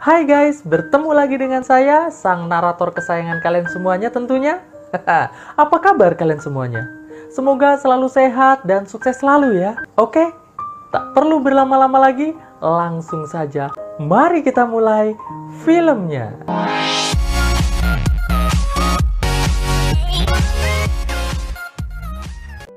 Hai guys, bertemu lagi dengan saya, sang narator kesayangan kalian semuanya tentunya. Apa kabar kalian semuanya? Semoga selalu sehat dan sukses selalu ya. Oke, tak perlu berlama-lama lagi, langsung saja. Mari kita mulai filmnya.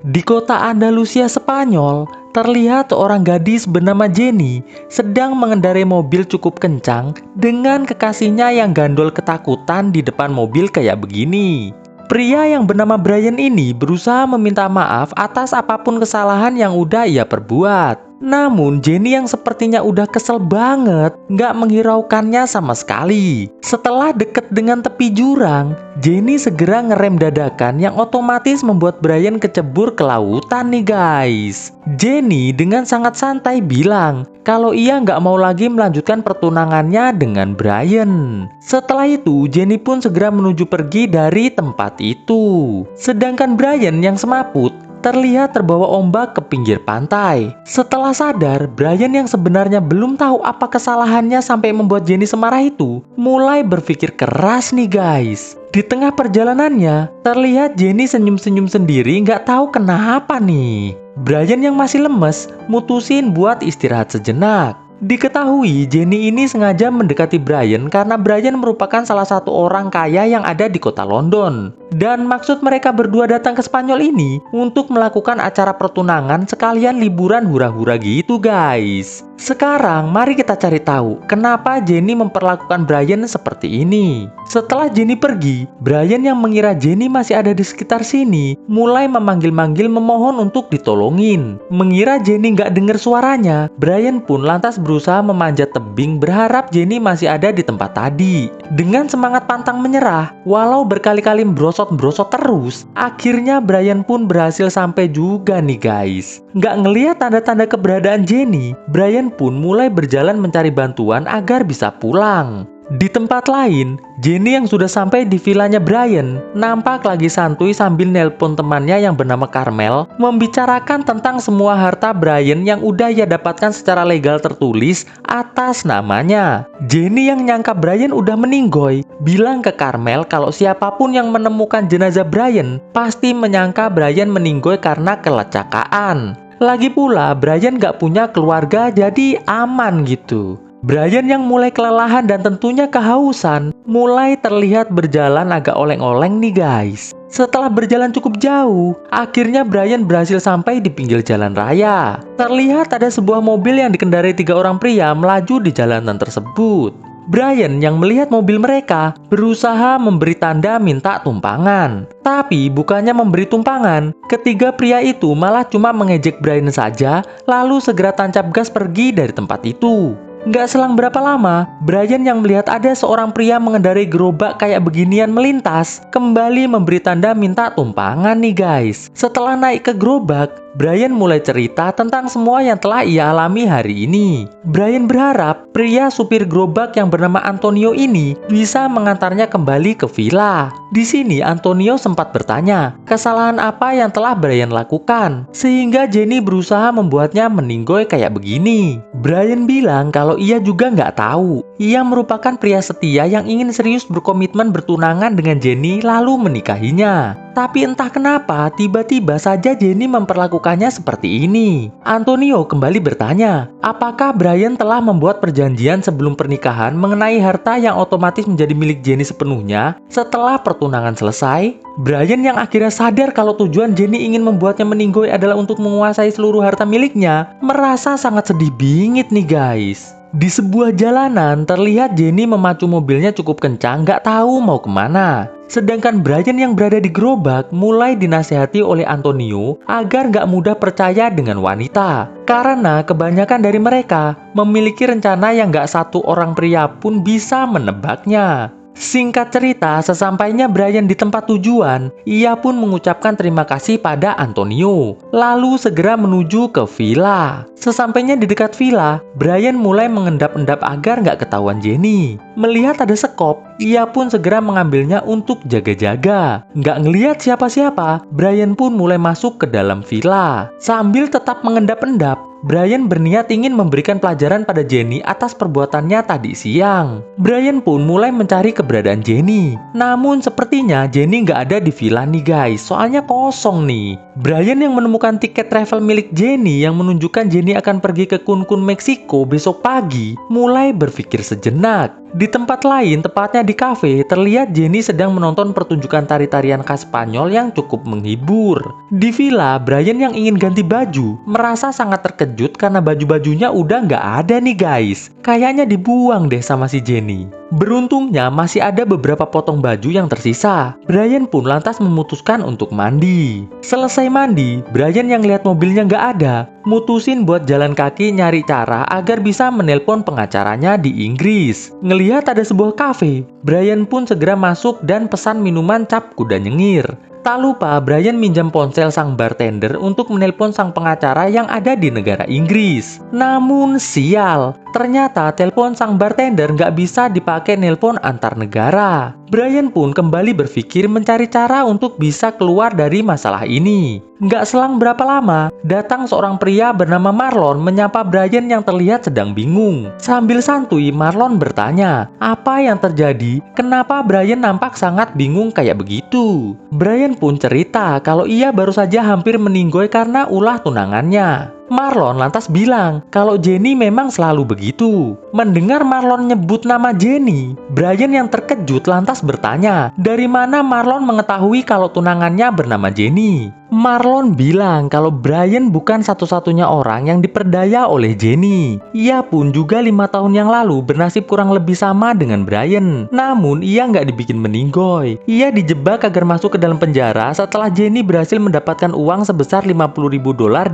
Di kota Andalusia, Spanyol, terlihat seorang gadis bernama Jenny sedang mengendarai mobil cukup kencang dengan kekasihnya yang gandol ketakutan di depan mobil kayak begini. Pria yang bernama Brian ini berusaha meminta maaf atas apapun kesalahan yang udah ia perbuat. Namun Jenny yang sepertinya udah kesel banget nggak menghiraukannya sama sekali. Setelah deket dengan tepi jurang, Jenny segera ngerem dadakan yang otomatis membuat Brian kecebur ke lautan nih guys. Jenny dengan sangat santai bilang kalau ia nggak mau lagi melanjutkan pertunangannya dengan Brian. Setelah itu Jenny pun segera menuju pergi dari tempat itu. Sedangkan Brian yang semaput terlihat terbawa ombak ke pinggir pantai. Setelah sadar, Brian yang sebenarnya belum tahu apa kesalahannya sampai membuat Jenny semarah itu, mulai berpikir keras nih guys. Di tengah perjalanannya, terlihat Jenny senyum-senyum sendiri nggak tahu kenapa nih. Brian yang masih lemes, mutusin buat istirahat sejenak. Diketahui Jenny ini sengaja mendekati Brian karena Brian merupakan salah satu orang kaya yang ada di kota London. Dan maksud mereka berdua datang ke Spanyol ini untuk melakukan acara pertunangan sekalian liburan hura-hura gitu guys. Sekarang mari kita cari tahu kenapa Jenny memperlakukan Brian seperti ini. Setelah Jenny pergi, Brian yang mengira Jenny masih ada di sekitar sini mulai memanggil-manggil memohon untuk ditolongin. Mengira Jenny nggak dengar suaranya, Brian pun lantas berusaha memanjat tebing berharap Jenny masih ada di tempat tadi. Dengan semangat pantang menyerah, walau berkali-kali brosot terus, akhirnya Brian pun berhasil sampai juga nih guys. Nggak ngelihat tanda-tanda keberadaan Jenny, Brian pun mulai berjalan mencari bantuan agar bisa pulang. Di tempat lain, Jenny yang sudah sampai di vilanya Brian nampak lagi santuy sambil nelpon temannya yang bernama Carmel membicarakan tentang semua harta Brian yang udah ia dapatkan secara legal tertulis atas namanya. Jenny yang nyangka Brian udah meninggoy bilang ke Carmel kalau siapapun yang menemukan jenazah Brian pasti menyangka Brian meninggoy karena kecelakaan. Lagi pula Brian gak punya keluarga jadi aman gitu. Brian yang mulai kelelahan dan tentunya kehausan mulai terlihat berjalan agak oleng-oleng nih guys. Setelah berjalan cukup jauh, akhirnya Brian berhasil sampai di pinggir jalan raya. Terlihat ada sebuah mobil yang dikendarai 3 orang pria melaju di jalanan tersebut. Brian yang melihat mobil mereka berusaha memberi tanda minta tumpangan. Tapi bukannya memberi tumpangan, ketiga pria itu malah cuma mengejek Brian saja lalu segera tancap gas pergi dari tempat itu. Nggak selang berapa lama, Brian yang melihat ada seorang pria mengendarai gerobak kayak beginian melintas, kembali memberi tanda minta tumpangan nih guys. Setelah naik ke gerobak, Brian mulai cerita tentang semua yang telah ia alami hari ini. Brian berharap pria supir gerobak yang bernama Antonio ini bisa mengantarnya kembali ke villa. Di sini Antonio sempat bertanya, kesalahan apa yang telah Brian lakukan, sehingga Jenny berusaha membuatnya meninggoy kayak begini. Brian bilang kalau ia juga nggak tahu. Ia merupakan pria setia yang ingin serius berkomitmen bertunangan dengan Jenny lalu menikahinya. Tapi entah kenapa tiba-tiba saja Jenny memperlakukannya seperti ini. Antonio kembali bertanya, apakah Brian telah membuat perjanjian sebelum pernikahan mengenai harta yang otomatis menjadi milik Jenny sepenuhnya setelah pertunangan selesai? Brian yang akhirnya sadar kalau tujuan Jenny ingin membuatnya meninggoy adalah untuk menguasai seluruh harta miliknya, merasa sangat sedih bingit nih guys. Di sebuah jalanan terlihat Jenny memacu mobilnya cukup kencang gak tahu mau kemana. Sedangkan Brian yang berada di gerobak mulai dinasihati oleh Antonio agar gak mudah percaya dengan wanita. Karena kebanyakan dari mereka memiliki rencana yang gak satu orang pria pun bisa menebaknya. Singkat cerita, sesampainya Brian di tempat tujuan, ia pun mengucapkan terima kasih pada Antonio, lalu segera menuju ke villa. Sesampainya di dekat villa, Brian mulai mengendap-endap agar nggak ketahuan Jenny. Melihat ada sekop, Ia pun segera mengambilnya untuk jaga-jaga. Nggak ngelihat siapa-siapa, Brian pun mulai masuk ke dalam villa. Sambil tetap mengendap-endap, Brian berniat ingin memberikan pelajaran pada Jenny atas perbuatannya tadi siang. Brian pun mulai mencari keberadaan Jenny. Namun sepertinya Jenny nggak ada di villa nih guys, soalnya kosong nih. Brian yang menemukan tiket travel milik Jenny yang menunjukkan Jenny akan pergi ke Cancun, Meksiko besok pagi, mulai berpikir sejenak. Di tempat lain, tepatnya di kafe, terlihat Jenny sedang menonton pertunjukan tari-tarian khas Spanyol yang cukup menghibur. Di villa, Brian yang ingin ganti baju merasa sangat terkejut karena baju-bajunya udah nggak ada nih guys. Kayaknya dibuang deh sama si Jenny. Beruntungnya masih ada beberapa potong baju yang tersisa. Brian pun lantas memutuskan untuk mandi. Selesai mandi, Brian yang lihat mobilnya nggak ada, mutusin buat jalan kaki nyari cara agar bisa menelpon pengacaranya di Inggris. Ngelihat ada sebuah kafe, Brian pun segera masuk dan pesan minuman cap kuda nyengir. Tak lupa, Brian minjam ponsel sang bartender untuk menelpon sang pengacara yang ada di negara Inggris. Namun sial, ternyata telepon sang bartender nggak bisa dipakai nelpon antar negara. Brian pun kembali berpikir mencari cara untuk bisa keluar dari masalah ini. Nggak selang berapa lama, datang seorang pria bernama Marlon menyapa Brian yang terlihat sedang bingung. Sambil santuy, Marlon bertanya, apa yang terjadi? Kenapa Brian nampak sangat bingung kayak begitu? Brian pun cerita kalau ia baru saja hampir meninggoy karena ulah tunangannya. Marlon lantas bilang kalau Jenny memang selalu begitu. Mendengar Marlon nyebut nama Jenny, Brian yang terkejut lantas bertanya, dari mana Marlon mengetahui kalau tunangannya bernama Jenny? Marlon bilang kalau Brian bukan satu-satunya orang yang diperdaya oleh Jenny. Ia pun juga 5 tahun yang lalu bernasib kurang lebih sama dengan Brian. Namun ia nggak dibikin meninggoy. Ia dijebak agar masuk ke dalam penjara setelah Jenny berhasil mendapatkan uang sebesar $50.000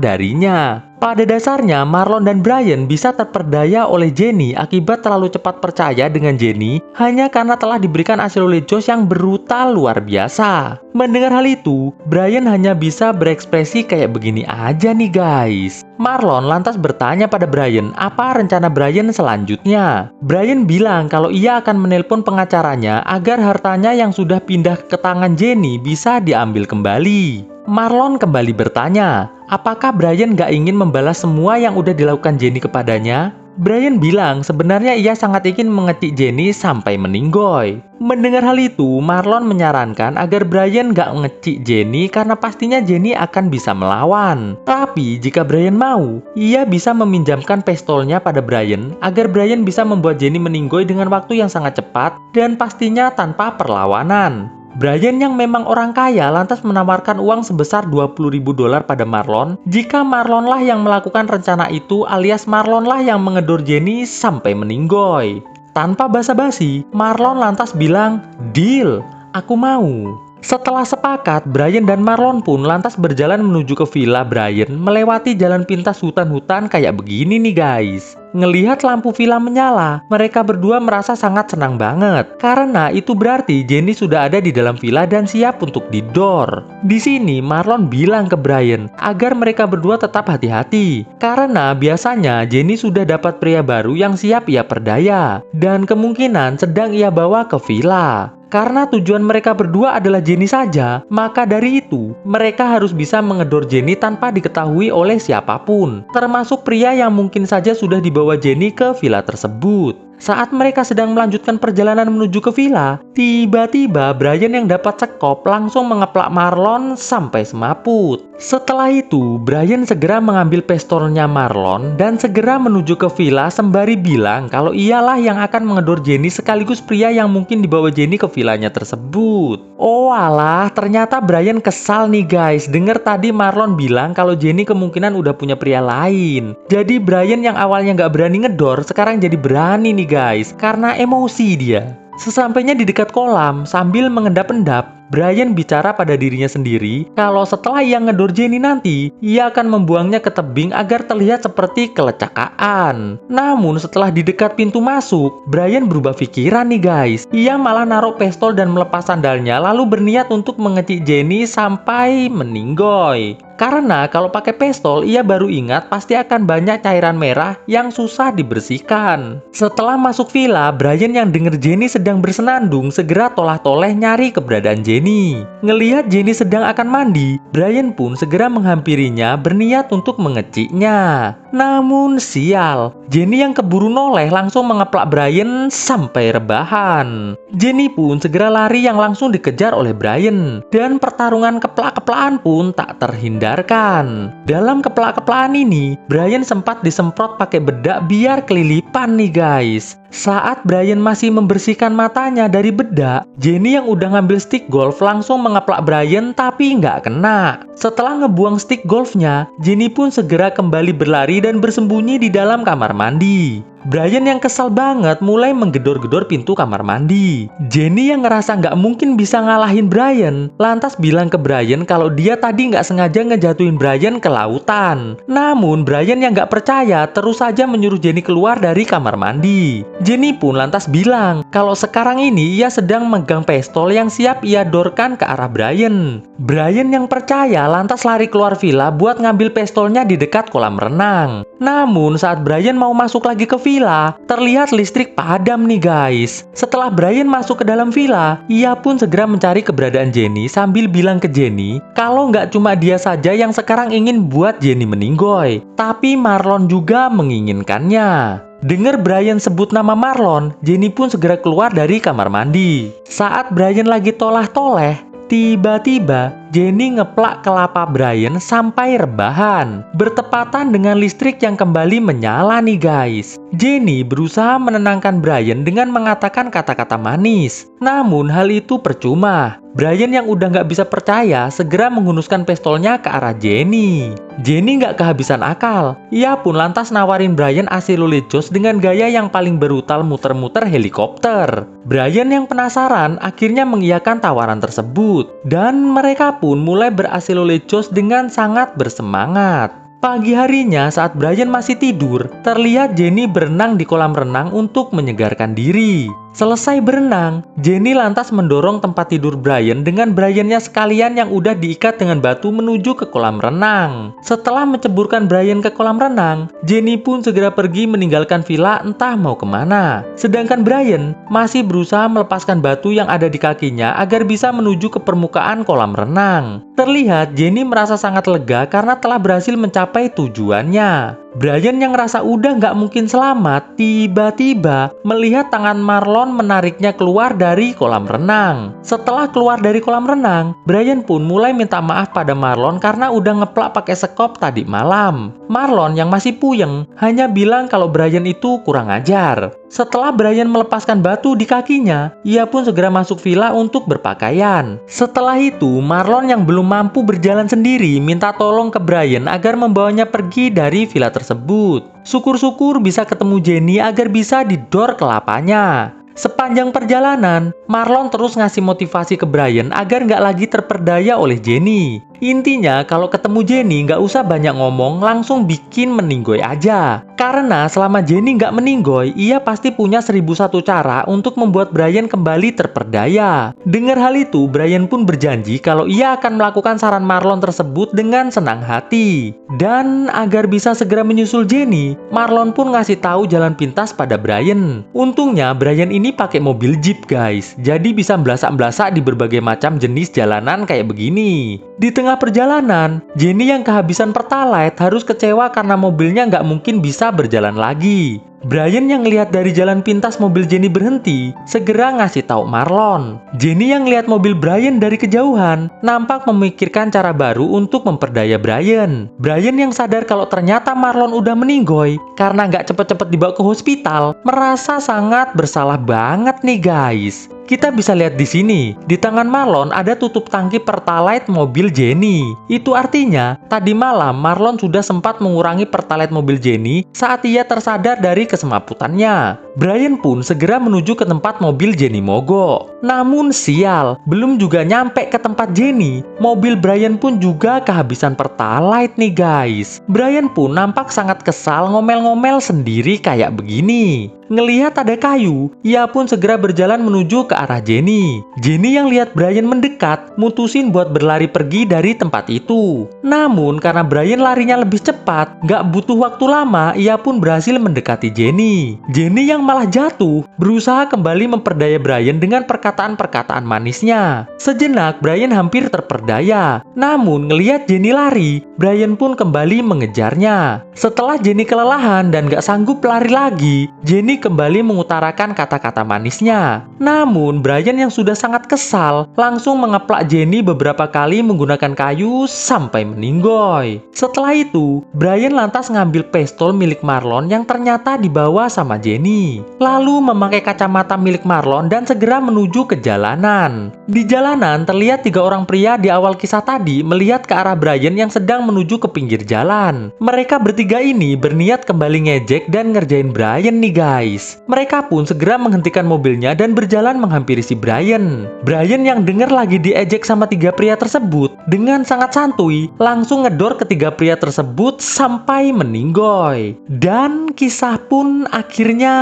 darinya. Pada dasarnya, Marlon dan Brian bisa terperdaya oleh Jenny akibat terlalu cepat percaya dengan Jenny hanya karena telah diberikan hasil oleh Josh yang brutal luar biasa. Mendengar hal itu, Brian hanya bisa berekspresi kayak begini aja nih guys. Marlon lantas bertanya pada Brian apa rencana Brian selanjutnya. Brian bilang kalau ia akan menelpon pengacaranya agar hartanya yang sudah pindah ke tangan Jenny bisa diambil kembali. Marlon kembali bertanya, apakah Brian gak ingin membalas semua yang udah dilakukan Jenny kepadanya? Brian bilang sebenarnya ia sangat ingin mengecek Jenny sampai meninggoy. Mendengar hal itu, Marlon menyarankan agar Brian gak ngecek Jenny karena pastinya Jenny akan bisa melawan. Tapi jika Brian mau, ia bisa meminjamkan pistolnya pada Brian agar Brian bisa membuat Jenny meninggoy dengan waktu yang sangat cepat dan pastinya tanpa perlawanan. Brian yang memang orang kaya lantas menawarkan uang sebesar $20.000 pada Marlon jika Marlon lah yang melakukan rencana itu alias Marlon lah yang mengedor Jenny sampai meninggoy. Tanpa basa-basi, Marlon lantas bilang, "Deal, aku mau." Setelah sepakat, Brian dan Marlon pun lantas berjalan menuju ke villa Brian melewati jalan pintas hutan-hutan kayak begini nih guys. Ngelihat lampu villa menyala, mereka berdua merasa sangat senang banget karena itu berarti Jenny sudah ada di dalam villa dan siap untuk didor. Di sini Marlon bilang ke Brian agar mereka berdua tetap hati-hati karena biasanya Jenny sudah dapat pria baru yang siap ia perdaya dan kemungkinan sedang ia bawa ke villa. Karena tujuan mereka berdua adalah Jenny saja, maka dari itu mereka harus bisa mengedor Jenny tanpa diketahui oleh siapapun, termasuk pria yang mungkin saja sudah dibawa Jenny ke villa tersebut. Saat mereka sedang melanjutkan perjalanan menuju ke villa, tiba-tiba Brian yang dapat sekop langsung mengeplak Marlon sampai semaput. Setelah itu, Brian segera mengambil pistolnya Marlon dan segera menuju ke villa sembari bilang kalau ialah yang akan mengedor Jenny sekaligus pria yang mungkin dibawa Jenny ke villanya tersebut. Oh alah, ternyata Brian kesal nih guys denger tadi Marlon bilang kalau Jenny kemungkinan udah punya pria lain. Jadi Brian yang awalnya nggak berani ngedor sekarang jadi berani nih guys karena emosi dia. Sesampainya di dekat kolam sambil mengendap-endap, Brian bicara pada dirinya sendiri kalau setelah ia ngedor Jenny nanti, ia akan membuangnya ke tebing agar terlihat seperti kelecakaan. Namun setelah di dekat pintu masuk, Brian berubah pikiran nih guys. Ia malah naruh pistol dan melepas sandalnya lalu berniat untuk mengecek Jenny sampai meninggoy. Karena kalau pakai pistol, ia baru ingat pasti akan banyak cairan merah yang susah dibersihkan. Setelah masuk villa, Brian yang denger Jenny sedang bersenandung segera tolah-toleh nyari keberadaan Jenny. Ngelihat Jenny sedang akan mandi, Brian pun segera menghampirinya berniat untuk mengeciknya. Namun sial, Jenny yang keburu noleh langsung mengeplak Brian sampai rebahan. Jenny pun segera lari yang langsung dikejar oleh Brian. Dan pertarungan keplak-keplakan pun tak terhindarkan. Dalam keplak-keplakan ini, Brian sempat disemprot pakai bedak biar kelilipan nih guys. Saat Brian masih membersihkan matanya dari bedak, Jenny yang udah ngambil stick golf langsung mengeplak Brian tapi nggak kena. Setelah ngebuang stick golfnya, Jenny pun segera kembali berlari dan bersembunyi di dalam kamar mandi. Brian yang kesal banget mulai menggedor-gedor pintu kamar mandi. Jenny yang ngerasa nggak mungkin bisa ngalahin Brian, lantas bilang ke Brian kalau dia tadi nggak sengaja ngejatuhin Brian ke lautan. Namun Brian yang nggak percaya terus saja menyuruh Jenny keluar dari kamar mandi. Jenny pun lantas bilang kalau sekarang ini ia sedang megang pistol yang siap ia dorkan ke arah Brian. Brian yang percaya lantas lari keluar villa buat ngambil pistolnya di dekat kolam renang. Namun saat Brian mau masuk lagi ke villa, terlihat listrik padam nih guys. Setelah Brian masuk ke dalam villa, ia pun segera mencari keberadaan Jenny sambil bilang ke Jenny kalau nggak cuma dia saja yang sekarang ingin buat Jenny meninggoy, tapi Marlon juga menginginkannya. Dengar Brian sebut nama Marlon, Jenny pun segera keluar dari kamar mandi. Saat Brian lagi tolah-toleh, tiba-tiba Jenny ngeplak kelapa Brian sampai rebahan, bertepatan dengan listrik yang kembali menyala nih guys. Jenny berusaha menenangkan Brian dengan mengatakan kata-kata manis. Namun hal itu percuma. Brian yang udah nggak bisa percaya segera menghunuskan pistolnya ke arah Jenny. Jenny nggak kehabisan akal. Ia pun lantas nawarin Brian asilole jos dengan gaya yang paling brutal muter-muter helikopter. Brian yang penasaran akhirnya mengiyakan tawaran tersebut. Dan mereka pun mulai berasilole jos dengan sangat bersemangat. Pagi harinya saat Brian masih tidur, terlihat Jenny berenang di kolam renang untuk menyegarkan diri. Selesai berenang, Jenny lantas mendorong tempat tidur Brian dengan Briannya sekalian yang udah diikat dengan batu menuju ke kolam renang. Setelah menceburkan Brian ke kolam renang, Jenny pun segera pergi meninggalkan villa entah mau kemana. Sedangkan Brian masih berusaha melepaskan batu yang ada di kakinya agar bisa menuju ke permukaan kolam renang. Terlihat Jenny merasa sangat lega karena telah berhasil mencapai tujuannya. Brian yang ngerasa udah nggak mungkin selamat, tiba-tiba melihat tangan Marlon menariknya keluar dari kolam renang. Setelah keluar dari kolam renang, Brian pun mulai minta maaf pada Marlon karena udah ngeplak pakai sekop tadi malam. Marlon yang masih puyeng hanya bilang kalau Brian itu kurang ajar. Setelah Brian melepaskan batu di kakinya, ia pun segera masuk villa untuk berpakaian. Setelah itu, Marlon yang belum mampu berjalan sendiri minta tolong ke Brian agar membawanya pergi dari villa tersebut. Syukur-syukur bisa ketemu Jenny agar bisa didor kelapanya. Sepanjang perjalanan, Marlon terus ngasih motivasi ke Brian agar nggak lagi terperdaya oleh Jenny. Intinya kalau ketemu Jenny nggak usah banyak ngomong, langsung bikin meninggoy aja. Karena selama Jenny nggak meninggoy, ia pasti punya 1001 cara untuk membuat Brian kembali terperdaya. Dengar hal itu, Brian pun berjanji kalau ia akan melakukan saran Marlon tersebut dengan senang hati. Dan agar bisa segera menyusul Jenny, Marlon pun ngasih tahu jalan pintas pada Brian. Untungnya Brian ini pakai mobil Jeep guys, jadi bisa belasak-belasak di berbagai macam jenis jalanan kayak begini. Di tengah perjalanan, Jenny yang kehabisan pertalite harus kecewa karena mobilnya nggak mungkin bisa berjalan lagi. Brian yang lihat dari jalan pintas mobil Jenny berhenti, segera ngasih tahu Marlon. Jenny yang lihat mobil Brian dari kejauhan, nampak memikirkan cara baru untuk memperdaya Brian. Brian yang sadar kalau ternyata Marlon udah meninggoy karena nggak cepet-cepet dibawa ke hospital, merasa sangat bersalah banget nih guys. Kita bisa lihat di sini, di tangan Marlon ada tutup tangki pertalite mobil Jenny. Itu artinya, tadi malam Marlon sudah sempat mengurangi pertalite mobil Jenny saat ia tersadar dari kesemaputannya. Brian pun segera menuju ke tempat mobil Jenny mogok. Namun sial, belum juga nyampe ke tempat Jenny, mobil Brian pun juga kehabisan pertalite nih guys. Brian pun nampak sangat kesal ngomel-ngomel sendiri kayak begini. Ngelihat ada kayu, ia pun segera berjalan menuju ke arah Jenny. Jenny yang lihat Brian mendekat, mutusin buat berlari pergi dari tempat itu. Namun karena Brian larinya lebih cepat, gak butuh waktu lama, ia pun berhasil mendekati Jenny. Jenny yang malah jatuh, berusaha kembali memperdaya Brian dengan perkataan-perkataan manisnya. Sejenak Brian hampir terperdaya. Namun ngelihat Jenny lari, Brian pun kembali mengejarnya. Setelah Jenny kelelahan dan gak sanggup lari lagi, Jenny kembali mengutarakan kata-kata manisnya. Namun Brian yang sudah sangat kesal langsung mengeplak Jenny beberapa kali menggunakan kayu sampai meninggoy. Setelah itu, Brian lantas ngambil pistol milik Marlon yang ternyata dibawa sama Jenny. Lalu memakai kacamata milik Marlon dan segera menuju ke jalanan. Di jalanan terlihat 3 orang pria di awal kisah tadi melihat ke arah Brian yang sedang menuju ke pinggir jalan. Mereka bertiga ini berniat kembali ngejek dan ngerjain Brian nih guys. Mereka pun segera menghentikan mobilnya dan berjalan menghampiri si Brian. Brian yang denger lagi diejek sama 3 pria tersebut, dengan sangat santuy langsung ngedor ke 3 pria tersebut sampai meninggoy. Dan kisah pun akhirnya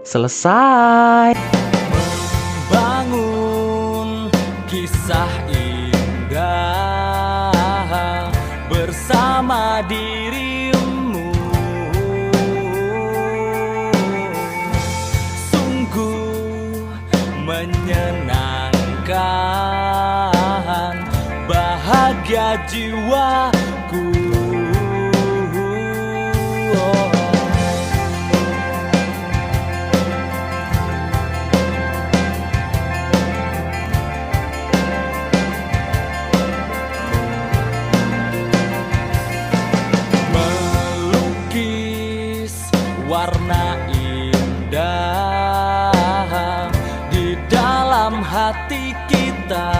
selesai. Membangun kisah indah bersama dirimu, sungguh menyenangkan, bahagia jiwaku. Warna indah di dalam hati kita,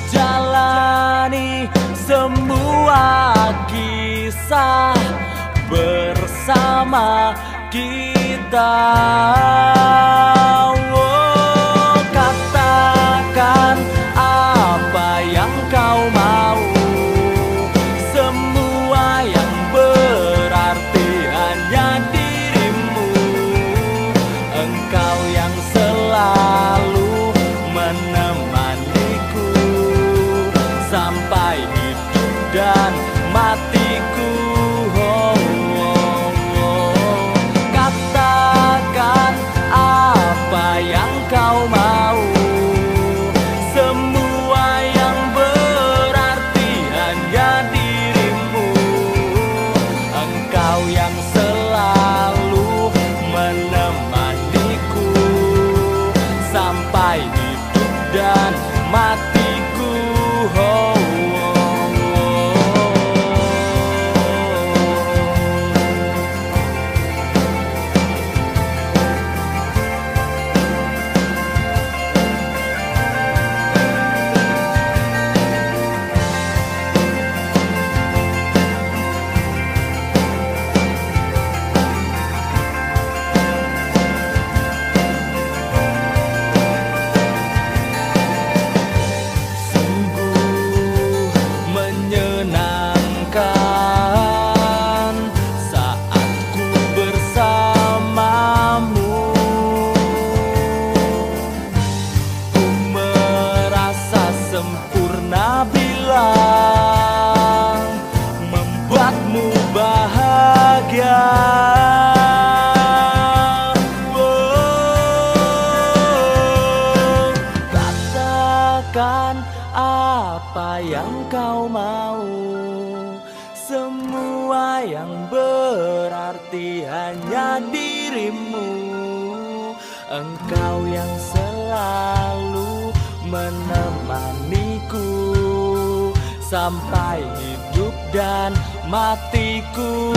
jalani semua kisah bersama kita. Katakan apa yang kau mau, sampai hidup dan matiku. Katakan apa yang kau mau, semua yang berarti hanya dirimu. Engkau yang selalu menemaniku sampai hidup dan matiku. Sempurna bila membuatmu bahagia. Katakan apa yang kau mau, semua yang berarti hanya dirimu. Engkau yang selalu menemaniku sampai hidup dan matiku.